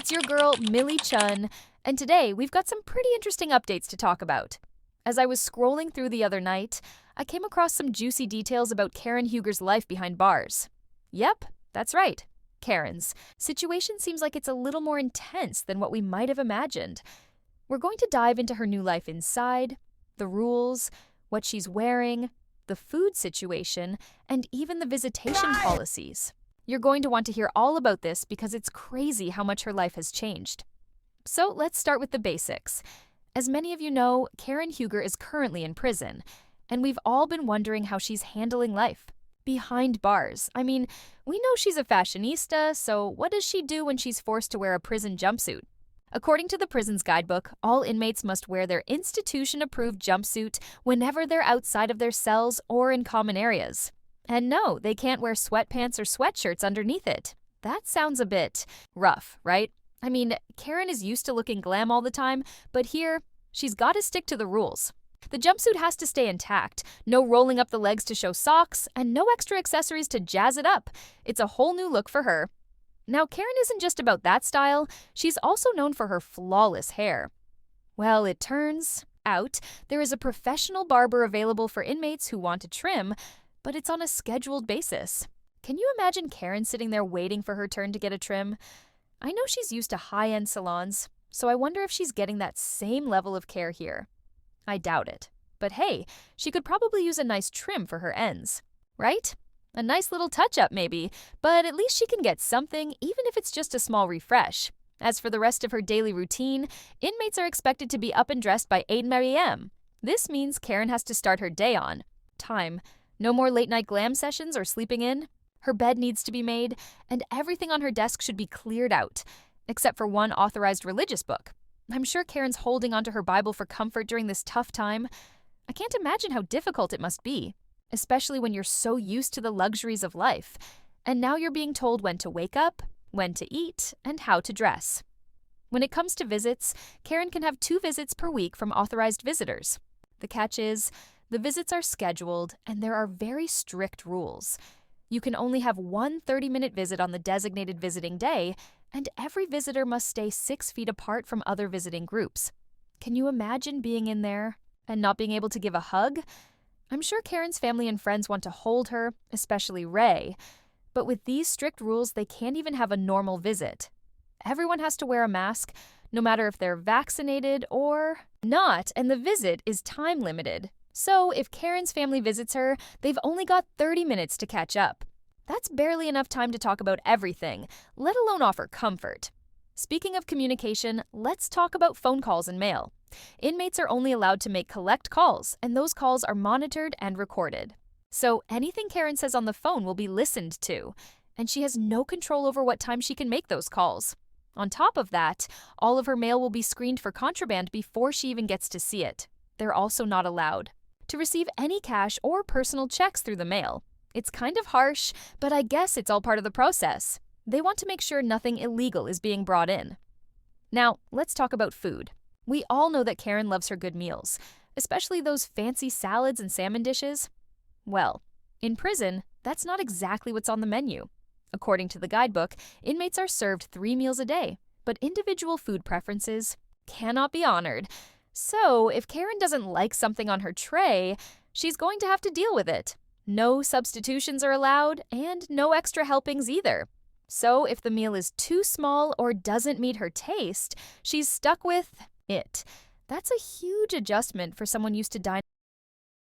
It's your girl, Millie Chun, and today we've got some pretty interesting updates to talk about. As I was scrolling through the other night, I came across some juicy details about Karen Huger's life behind bars. Yep, that's right, Karen's situation seems like it's a little more intense than what we might have imagined. We're going to dive into her new life inside, the rules, what she's wearing, the food situation, and even the visitation policies. You're going to want to hear all about this because it's crazy how much her life has changed. So let's start with the basics. As many of you know, Karen Huger is currently in prison, and we've all been wondering how she's handling life. Behind bars. I mean, we know she's a fashionista, so what does she do when she's forced to wear a prison jumpsuit? According to the prison's guidebook, all inmates must wear their institution-approved jumpsuit whenever they're outside of their cells or in common areas. And no, they can't wear sweatpants or sweatshirts underneath it. That sounds a bit rough, right? I mean, Karen is used to looking glam all the time, but here, she's got to stick to the rules. The jumpsuit has to stay intact, no rolling up the legs to show socks, and no extra accessories to jazz it up. It's a whole new look for her. Now, Karen isn't just about that style, she's also known for her flawless hair. Well, it turns out there is a professional barber available for inmates who want to trim, but it's on a scheduled basis. Can you imagine Karen sitting there waiting for her turn to get a trim? I know she's used to high-end salons, so I wonder if she's getting that same level of care here. I doubt it. But hey, she could probably use a nice trim for her ends, right? A nice little touch-up maybe, but at least she can get something, even if it's just a small refresh. As for the rest of her daily routine, inmates are expected to be up and dressed by 8 a.m. This means Karen has to start her day on time. No more late-night glam sessions or sleeping in. Her bed needs to be made, and everything on her desk should be cleared out, except for one authorized religious book. I'm sure Karen's holding onto her Bible for comfort during this tough time. I can't imagine how difficult it must be, especially when you're so used to the luxuries of life, and now you're being told when to wake up, when to eat, and how to dress. When it comes to visits, Karen can have 2 visits per week from authorized visitors. The catch is, the visits are scheduled, and there are very strict rules. You can only have one 30-minute visit on the designated visiting day, and every visitor must stay 6 feet apart from other visiting groups. Can you imagine being in there and not being able to give a hug? I'm sure Karen's family and friends want to hold her, especially Ray, but with these strict rules, they can't even have a normal visit. Everyone has to wear a mask, no matter if they're vaccinated or not, and the visit is time limited. So if Karen's family visits her, they've only got 30 minutes to catch up. That's barely enough time to talk about everything, let alone offer comfort. Speaking of communication, let's talk about phone calls and mail. Inmates are only allowed to make collect calls, and those calls are monitored and recorded. So anything Karen says on the phone will be listened to, and she has no control over what time she can make those calls. On top of that, all of her mail will be screened for contraband before she even gets to see it. They're also not allowed to receive any cash or personal checks through the mail. It's kind of harsh, but I guess it's all part of the process. They want to make sure nothing illegal is being brought in. Now, let's talk about food. We all know that Karen loves her good meals, especially those fancy salads and salmon dishes. Well, in prison, that's not exactly what's on the menu. According to the guidebook, inmates are served 3 meals a day, but individual food preferences cannot be honored. So, if Karen doesn't like something on her tray, she's going to have to deal with it. No substitutions are allowed, and no extra helpings either. So, if the meal is too small or doesn't meet her taste, she's stuck with it. That's a huge adjustment for someone used to dining